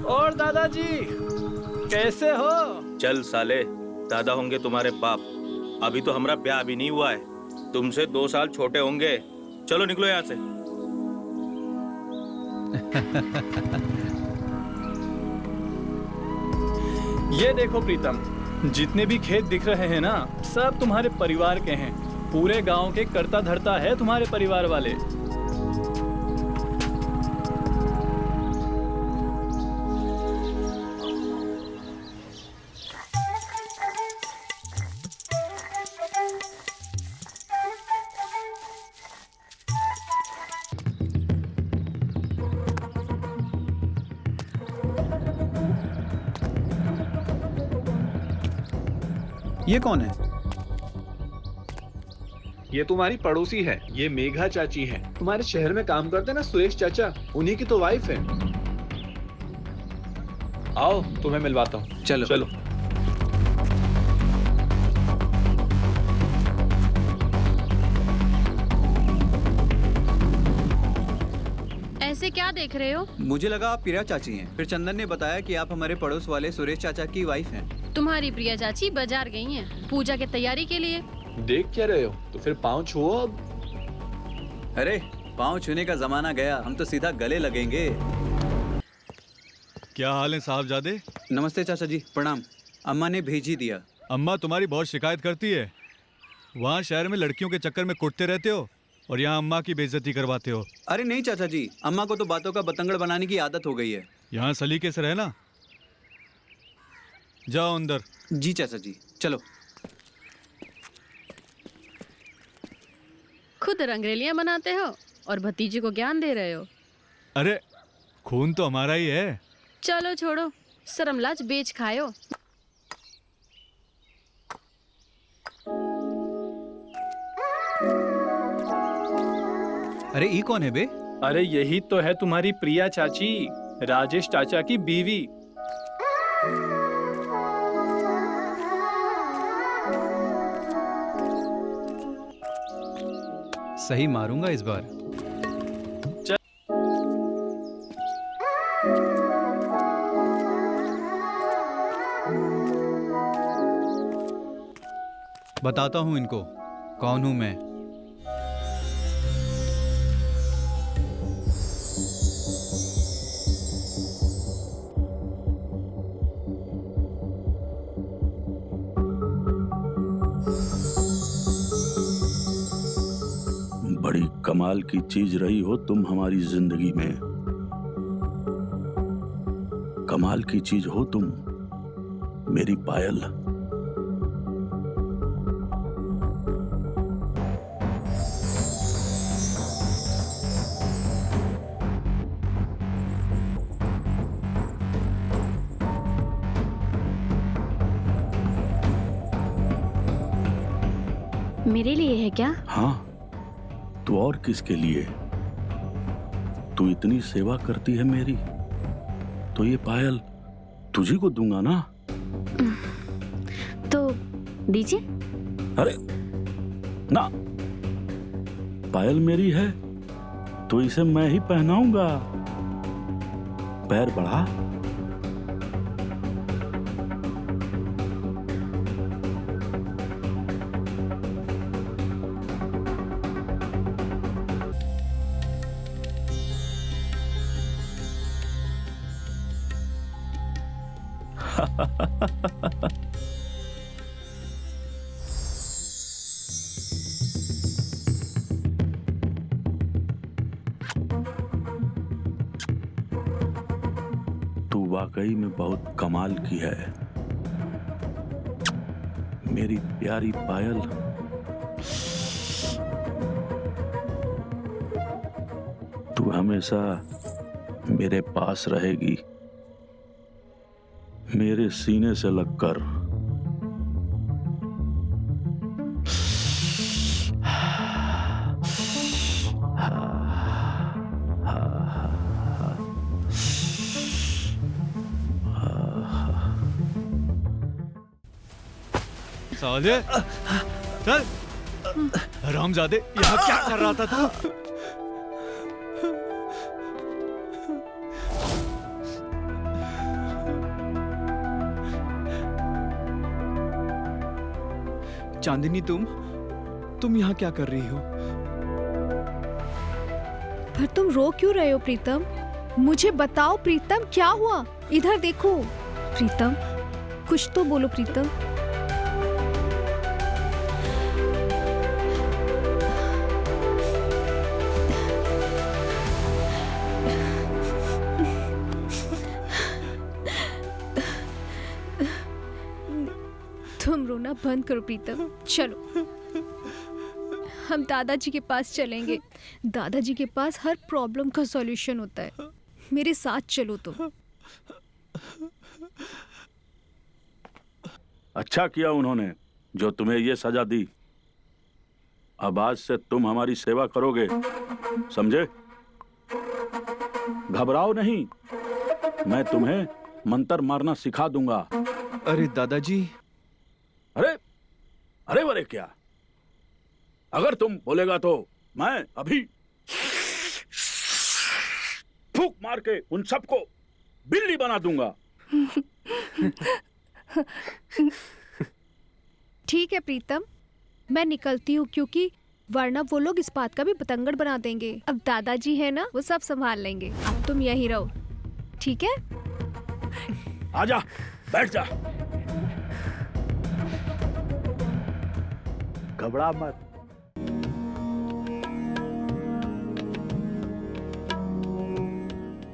और दादाजी कैसे हो? चल साले, दादा होंगे तुम्हारे बाप। अभी तो हमारा ब्याह भी नहीं हुआ है, तुमसे 2 साल छोटे होंगे। चलो निकलो यहाँ से। ये देखो प्रीतम, जितने भी खेत दिख रहे हैं ना, सब तुम्हारे परिवार के हैं। पूरे गांव के करता धरता है तुम्हारे परिवार वाले। ये कौन है? ये तुम्हारी पड़ोसी है, ये मेघा चाची है। तुम्हारे शहर में काम करते ना सुरेश चाचा, उन्हीं की तो वाइफ है। आओ तुम्हें मिलवाता हूँ। चलो चलो। ऐसे क्या देख रहे हो? मुझे लगा आप प्रिया चाची हैं। फिर चंदन ने बताया कि आप हमारे पड़ोस वाले सुरेश चाचा की वाइफ हैं। तुम्हारी प्रिया चाची बाजार गई हैं पूजा की तैयारी के लिए। देख क्या रहे हो? तो फिर पाँव छुओ अब। अरे पाँव छूने का जमाना गया, हम तो सीधा गले लगेंगे। क्या हाल है साहबजादे? नमस्ते चाचा जी, प्रणाम। अम्मा ने भेज ही दिया। अम्मा तुम्हारी बहुत शिकायत करती है। वहाँ शहर में लड़कियों के चक्कर में कुटते रहते हो और यहाँ अम्मा की बेइज्जती करवाते हो। अरे नहीं चाचा जी, अम्मा को तो बातों का बतंगड़ बनाने की आदत हो गई है। यहाँ सलीके से रहना। जाओ अंदर। जी चाचा जी, चलो। खुद रंगरेलियां बनाते हो और भतीजे को ज्ञान दे रहे हो। अरे खून तो हमारा ही है। चलो छोड़ो, शर्मलाज बेच खायो। अरे ये कौन है बे? अरे यही तो है तुम्हारी प्रिया चाची, राजेश चाचा की बीवी। सही मारूंगा इस बार। बताता हूँ इनको कौन हूँ मैं। बड़ी कमाल की चीज रही हो तुम हमारी जिंदगी में। कमाल की चीज हो तुम, मेरी पायल। मेरे लिए है क्या? हाँ, तो और किसके लिए? तू इतनी सेवा करती है मेरी, तो ये पायल तुझी को दूंगा ना। तो दीजिए। अरे ना, पायल मेरी है तो इसे मैं ही पहनाऊंगा। पैर बढ़ा। तू वाकई में बहुत कमाल की है मेरी प्यारी पायल। तू हमेशा मेरे पास रहेगी, मेरे सीने से लगकर। साले चल। हरामजादे, यहाँ क्या कर रहा था तू? चांदनी, तुम यहाँ क्या कर रही हो? पर तुम रो क्यों रहे हो प्रीतम? मुझे बताओ प्रीतम, क्या हुआ? इधर देखो प्रीतम, कुछ तो बोलो प्रीतम। तुम रोना बंद करो प्रीतम, चलो हम दादाजी के पास चलेंगे। दादाजी के पास हर प्रॉब्लम का सॉल्यूशन होता है। मेरे साथ चलो तुम। अच्छा किया उन्होंने जो तुम्हें ये सजा दी। अब आज से तुम हमारी सेवा करोगे, समझे? घबराओ नहीं, मैं तुम्हें मंत्र मारना सिखा दूंगा। अरे दादाजी। अरे अरे वरे क्या, अगर तुम बोलेगा तो मैं अभी फूंक मार के उन सबको बिल्ली बना दूंगा। ठीक है प्रीतम, मैं निकलती हूँ, क्योंकि वरना वो लोग इस बात का भी बतंगड़ बना देंगे। अब दादाजी है ना, वो सब संभाल लेंगे। अब तुम यहीं रहो, ठीक है? आजा, बैठ जा, घबरा मत।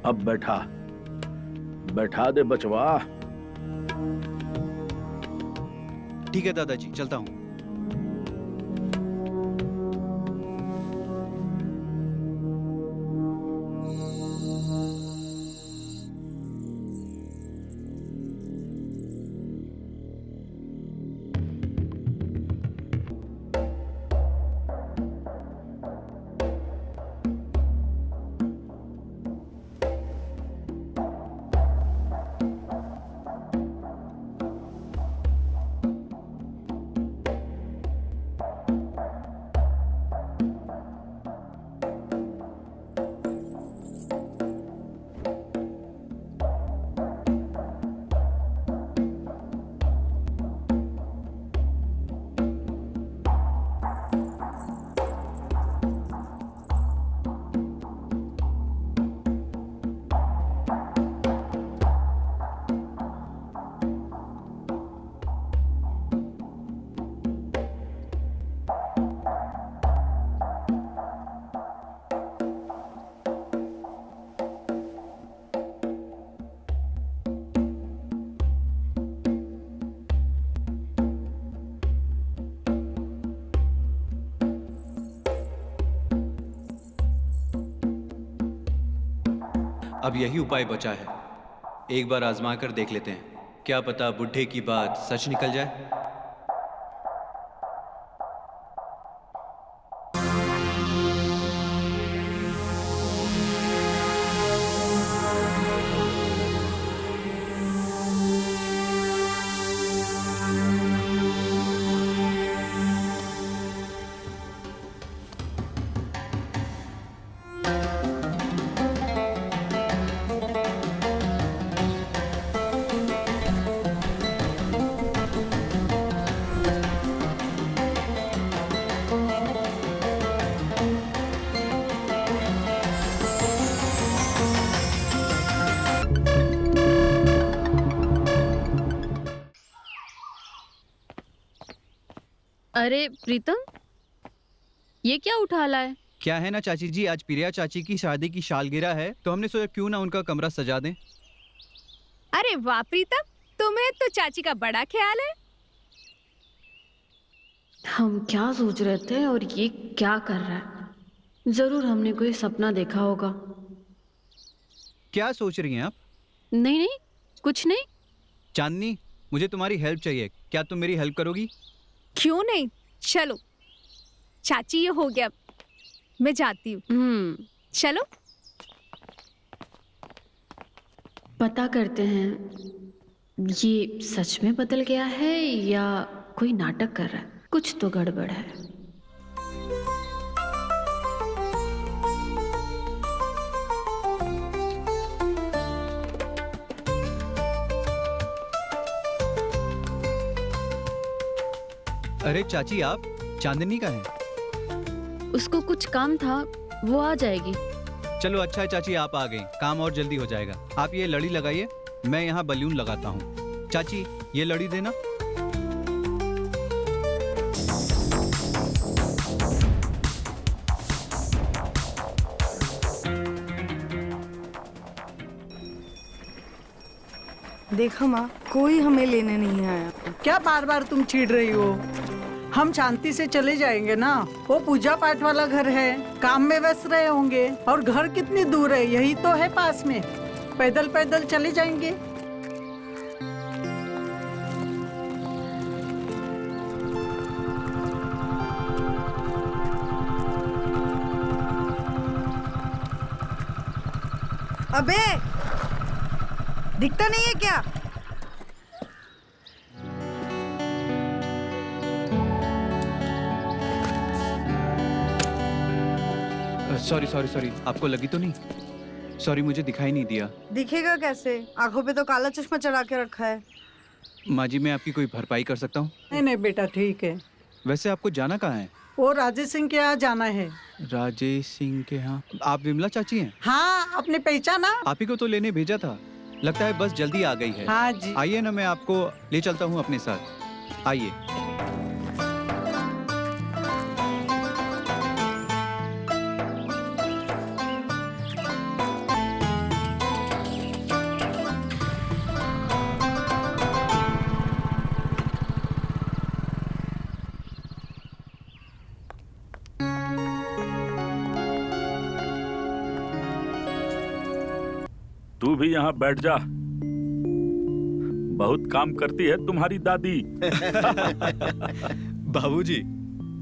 अब बैठा दे बचवा। ठीक है दादाजी, चलता हूँ। अब यही उपाय बचा है, एक बार आजमा कर देख लेते हैं, क्या पता बुढ़े की बात सच निकल जाए। अरे प्रीतम, ये क्या उठा लाए? क्या है ना चाची जी, आज प्रिया चाची की शादी की सालगिरह है, तो हमने सोचा क्यों ना उनका कमरा सजा दें। अरे वाह प्रीतम, तुम्हें तो चाची का बड़ा ख्याल है। हम क्या सोच रहे थे और ये क्या कर रहा है? जरूर हमने कोई सपना देखा होगा। क्या सोच रही हैं आप? नहीं नहीं, कुछ नहीं। चांदनी, मुझे तुम्हारी हेल्प चाहिए, क्या तुम मेरी हेल्प करोगी? क्यों नहीं, चलो। चाची ये हो गया, मैं जाती हूँ। चलो पता करते हैं ये सच में बदल गया है या कोई नाटक कर रहा है। कुछ तो गड़बड़ है। अरे चाची, आप चांदनी का है? उसको कुछ काम था, वो आ जाएगी। चलो अच्छा है चाची, आप आ गई, काम और जल्दी हो जाएगा। आप ये लड़ी लगाइए, मैं यहाँ बलून लगाता हूँ। चाची ये लड़ी देना। देखो माँ, कोई हमें लेने नहीं आया। क्या बार बार तुम चिढ़ रही हो? हम शांति से चले जाएंगे ना। वो पूजा पाठ वाला घर है, काम में व्यस्त रहे होंगे। और घर कितनी दूर है? यही तो है पास में, पैदल पैदल चले जाएंगे। अबे, दिखता नहीं है क्या? सॉरी सॉरी सॉरी, आपको लगी तो नहीं? सॉरी, मुझे दिखाई नहीं दिया। दिखेगा कैसे? आंखों पे तो काला चश्मा चढ़ा के रखा है। माँ जी, मैं आपकी कोई भरपाई कर सकता हूँ? नहीं नहीं बेटा, ठीक है। वैसे आपको जाना कहाँ है? वो राजेश सिंह के यहाँ जाना है। राजेश सिंह के यहाँ? आप विमला चाची हैं? हाँ, आपने पहचाना? आप ही को तो लेने भेजा था, लगता है बस जल्दी आ गई है। हाँ जी। आइए ना, मैं आपको ले चलता हूँ अपने साथ, आइए। तू भी यहाँ बैठ जा, बहुत काम करती है तुम्हारी दादी। बाबूजी,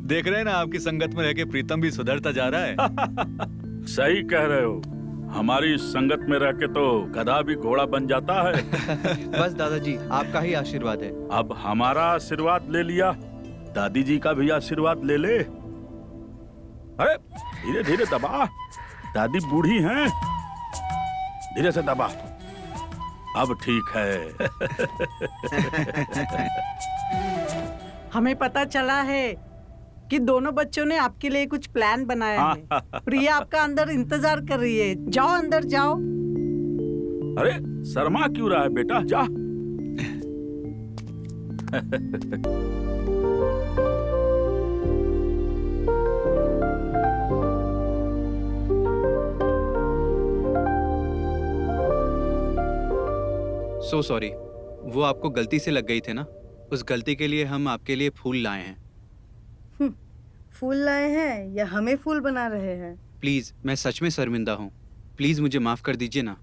देख रहे हैं ना, आपकी संगत में रह के प्रीतम भी सुधरता जा रहा है। सही कह रहे हो, हमारी संगत में रह के तो गधा भी घोड़ा बन जाता है। बस दादाजी, आपका ही आशीर्वाद है। अब हमारा आशीर्वाद ले लिया, दादी जी का भी आशीर्वाद ले ले। अरे धीरे धीरे दबा, दादी बूढ़ी हैं, धीरे से दबा। अब ठीक है। हमें पता चला है कि दोनों बच्चों ने आपके लिए कुछ प्लान बनाया है। प्रिया आपका अंदर इंतजार कर रही है, जाओ अंदर जाओ। अरे शर्मा क्यों रहा है बेटा, जा। सो सॉरी, वो आपको गलती से लग गई थे ना, उस गलती के लिए हम आपके लिए फूल लाए हैं। फूल लाए हैं या हमें फूल बना रहे हैं? प्लीज, मैं सच में शर्मिंदा हूँ, प्लीज मुझे माफ कर दीजिए ना।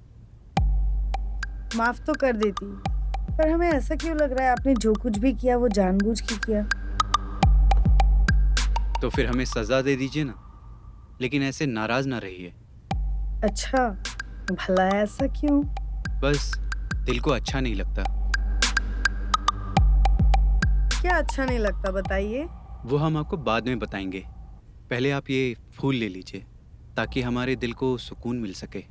माफ तो कर देती, पर हमें ऐसा क्यों लग रहा है आपने जो कुछ भी किया वो जानबूझ के किया? तो फिर हमें सजा दे दीजिए ना, लेकिन ऐसे नाराज ना रहिए। अच्छा, भला ऐसा क्यों? बस दिल को अच्छा नहीं लगता। क्या अच्छा नहीं लगता, बताइए। वो हम आपको बाद में बताएंगे, पहले आप ये फूल ले लीजिए ताकि हमारे दिल को सुकून मिल सके।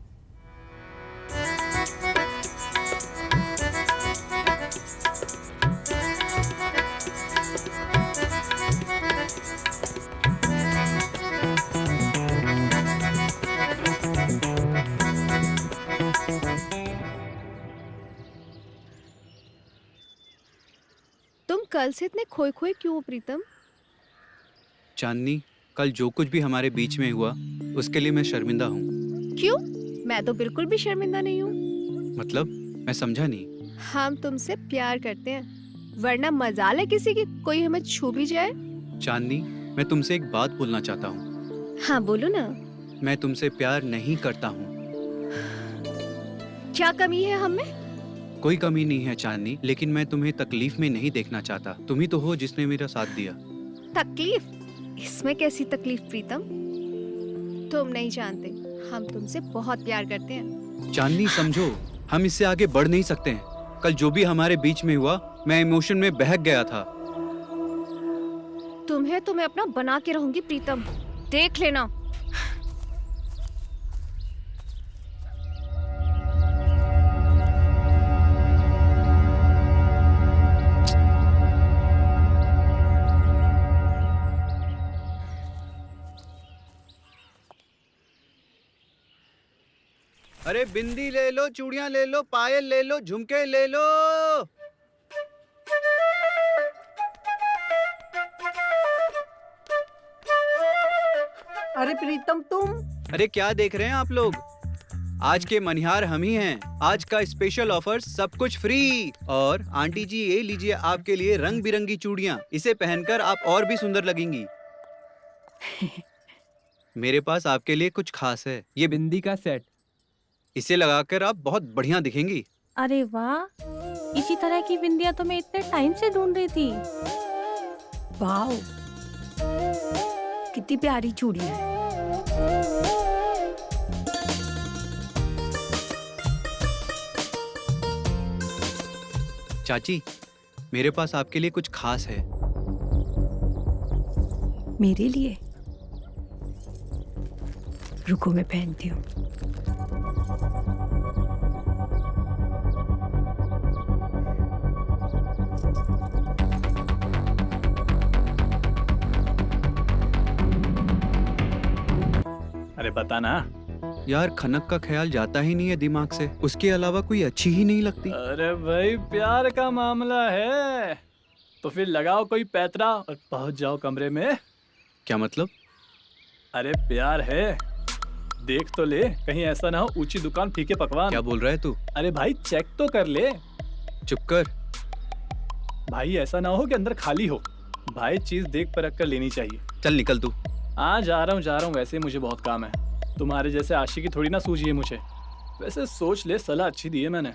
तुम कल से इतने खोए खोए क्यों हो प्रीतम? चांदनी, कल जो कुछ भी हमारे बीच में हुआ उसके लिए मैं शर्मिंदा हूँ। क्यों? मैं तो बिल्कुल भी शर्मिंदा नहीं हूँ। मतलब, मैं समझा नहीं। हम तुमसे प्यार करते हैं, वरना मजाल है किसी की कोई हमें छू भी जाए। चांदनी, मैं तुमसे एक बात बोलना चाहता हूँ। हाँ बोलो ना। मैं तुमसे प्यार नहीं करता हूँ। क्या कमी है हम में? कोई कमी नहीं है चांदनी, लेकिन मैं तुम्हें तकलीफ में नहीं देखना चाहता। तुम ही तो हो जिसने मेरा साथ दिया। तकलीफ? इसमें कैसी तकलीफ प्रीतम? तुम नहीं जानते, हम तुमसे बहुत प्यार करते हैं। चांदनी समझो, हम इससे आगे बढ़ नहीं सकते हैं। कल जो भी हमारे बीच में हुआ, मैं इमोशन में बहक गया था। तुम्हें तो मैं अपना बना के रहूंगी प्रीतम, देख लेना। अरे बिंदी ले लो, चूड़ियां ले लो, पायल ले लो, झुमके ले लो। अरे प्रीतम तुम। अरे क्या देख रहे हैं आप लोग? आज के मनिहार हम ही हैं। आज का स्पेशल ऑफर, सब कुछ फ्री। और आंटी जी ये लीजिए आपके लिए रंग बिरंगी चूड़ियां। इसे पहनकर आप और भी सुंदर लगेंगी। मेरे पास आपके लिए कुछ खास है, ये बिंदी का सेट। इसे लगाकर आप बहुत बढ़िया दिखेंगी। अरे वाह, इसी तरह की बिंदिया तो मैं इतने टाइम से ढूंढ रही थी। वाह, कितनी प्यारी चूड़ी है। चाची, मेरे पास आपके लिए कुछ खास है। मेरे लिए? रुको मैं पहनती हूँ। अरे बता ना। यार खनक का ख्याल जाता ही नहीं है दिमाग से, उसके अलावा कोई अच्छी ही नहीं लगती। अरे भाई प्यार का मामला है तो फिर लगाओ कोई पैतरा और पहुंच जाओ कमरे में। क्या मतलब? अरे प्यार है, देख तो ले, कहीं ऐसा ना हो ऊंची दुकान फीके पकवान। क्या बोल रहा है तू? अरे भाई चेक तो कर ले। चुप कर। भाई ऐसा ना हो कि अंदर खाली हो। भाई चीज देख परख कर लेनी चाहिए। चल निकल तू। जा रहा हूँ। वैसे मुझे बहुत काम है। तुम्हारे जैसे आशिकी थोड़ी ना सूझी है मुझे। वैसे सोच ले, सलाह अच्छी दी है मैंने।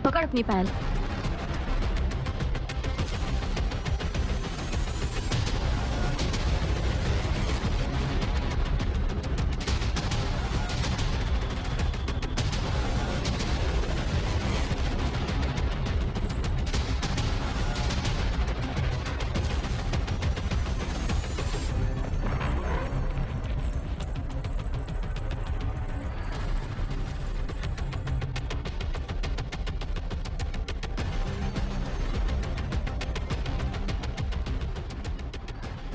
पकड़ अपनी पायल।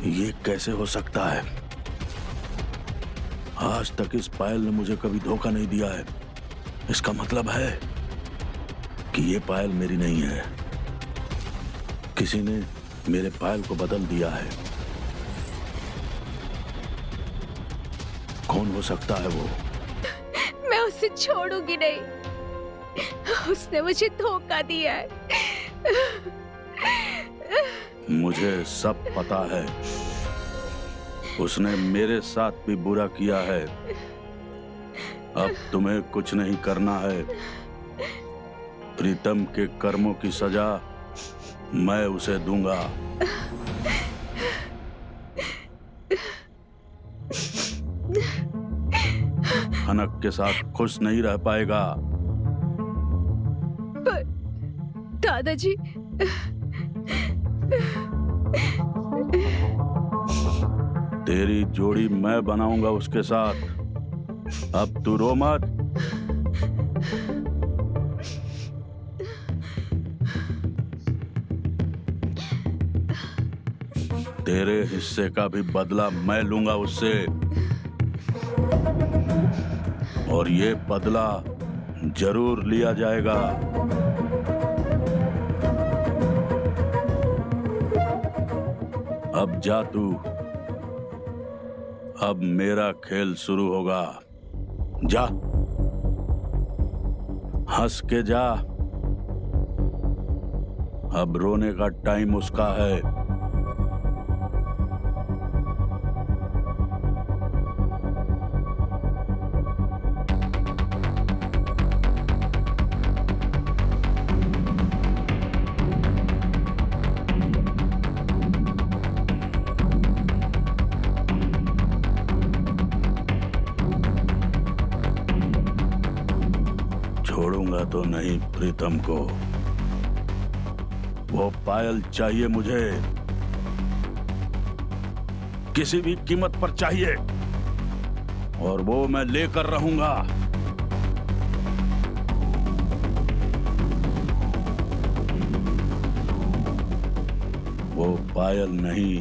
ये कैसे हो सकता है? आज तक इस पायल ने मुझे कभी धोखा नहीं दिया है। इसका मतलब है कि ये पायल मेरी नहीं है। किसी ने मेरे पायल को बदल दिया है। कौन हो सकता है वो? मैं उसे छोड़ूंगी नहीं। उसने मुझे धोखा दिया है। मुझे सब पता है। उसने मेरे साथ भी बुरा किया है। अब तुम्हें कुछ नहीं करना है। प्रीतम के कर्मों की सजा मैं उसे दूंगा। खनक के साथ खुश नहीं रह पाएगा। पर दादाजी, तेरी जोड़ी मैं बनाऊंगा उसके साथ। अब तू रो मत। तेरे हिस्से का भी बदला मैं लूंगा उससे। और ये बदला जरूर लिया जाएगा। अब जा तू। अब मेरा खेल शुरू होगा। जा, हंस के जा। अब रोने का टाइम उसका है। छोड़ूंगा तो नहीं प्रीतम को। वो पायल चाहिए मुझे, किसी भी कीमत पर चाहिए, और वो मैं लेकर रहूंगा। वो पायल नहीं,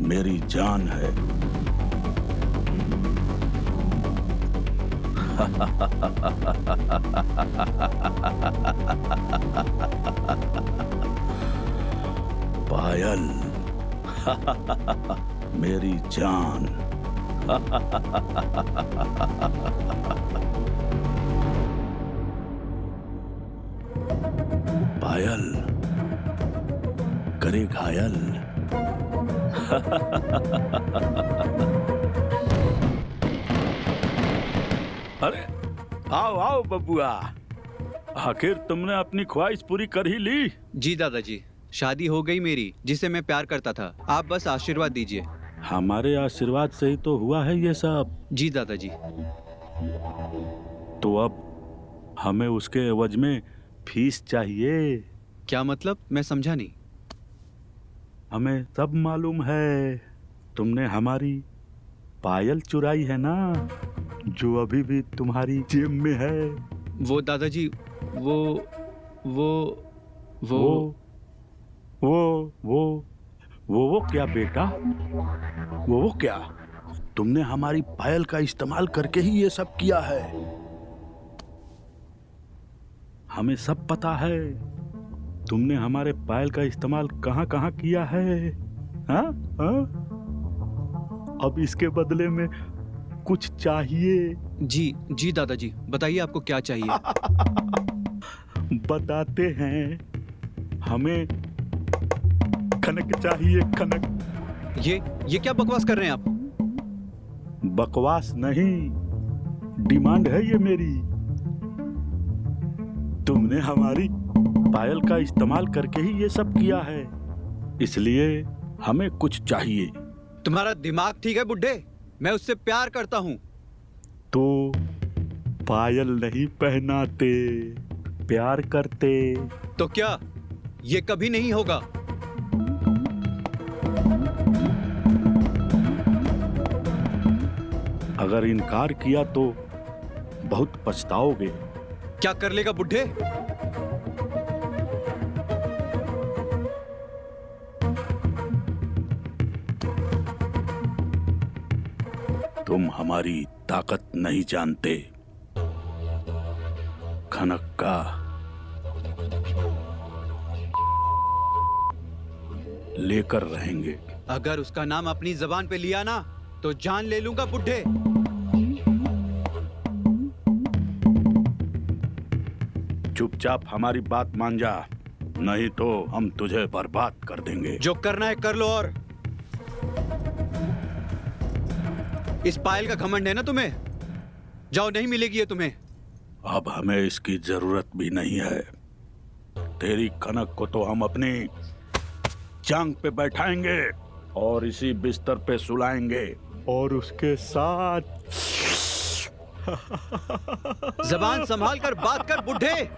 मेरी जान है। पायल मेरी जान। पायल करे घायल। अरे आओ आओ बबुआ, आखिर तुमने अपनी ख्वाहिश पूरी कर ही ली। जी दादाजी, शादी हो गई मेरी, जिसे मैं प्यार करता था। आप बस आशीर्वाद दीजिए। हमारे आशीर्वाद से ही तो हुआ है ये सब। जी दादाजी। तो अब हमें उसके एवज में फीस चाहिए। क्या मतलब? मैं समझा नहीं। हमें सब मालूम है, तुमने हमारी पायल चुराई है ना, जो अभी भी तुम्हारी जेब में है। वो दादाजी, वो वो वो वो वो वो क्या बेटा? वो क्या? तुमने हमारी पायल का इस्तेमाल करके ही ये सब किया है। हमें सब पता है, तुमने हमारे पायल का इस्तेमाल कहाँ कहाँ किया है। हाँ? हाँ? अब इसके बदले में कुछ चाहिए। जी जी दादाजी, बताइए आपको क्या चाहिए। बताते हैं, हमें खनक चाहिए, खनक। ये क्या बकवास कर रहे हैं आप? बकवास नहीं, डिमांड है ये मेरी। तुमने हमारी पायल का इस्तेमाल करके ही ये सब किया है, इसलिए हमें कुछ चाहिए। तुम्हारा दिमाग ठीक है बुड्ढे? मैं उससे प्यार करता हूँ। तो पायल नहीं पहनाते, प्यार करते। तो क्या ये कभी नहीं होगा? अगर इनकार किया तो बहुत पछताओगे। क्या कर लेगा बुड्ढे? तुम हमारी ताकत नहीं जानते। खनक का लेकर रहेंगे। अगर उसका नाम अपनी जबान पे लिया ना, तो जान ले लूंगा बुड्ढे। चुपचाप हमारी बात मान जा, नहीं तो हम तुझे बर्बाद कर देंगे। जो करना है कर लो। और इस पायल का घमंड है ना तुम्हें? जाओ, नहीं मिलेगी ये तुम्हें। अब हमें इसकी जरूरत भी नहीं है। तेरी कनक को तो हम अपनी जांग पे बैठाएंगे और इसी बिस्तर पे सुलाएंगे, और उसके साथ जबान संभाल कर बात कर बुड्ढे।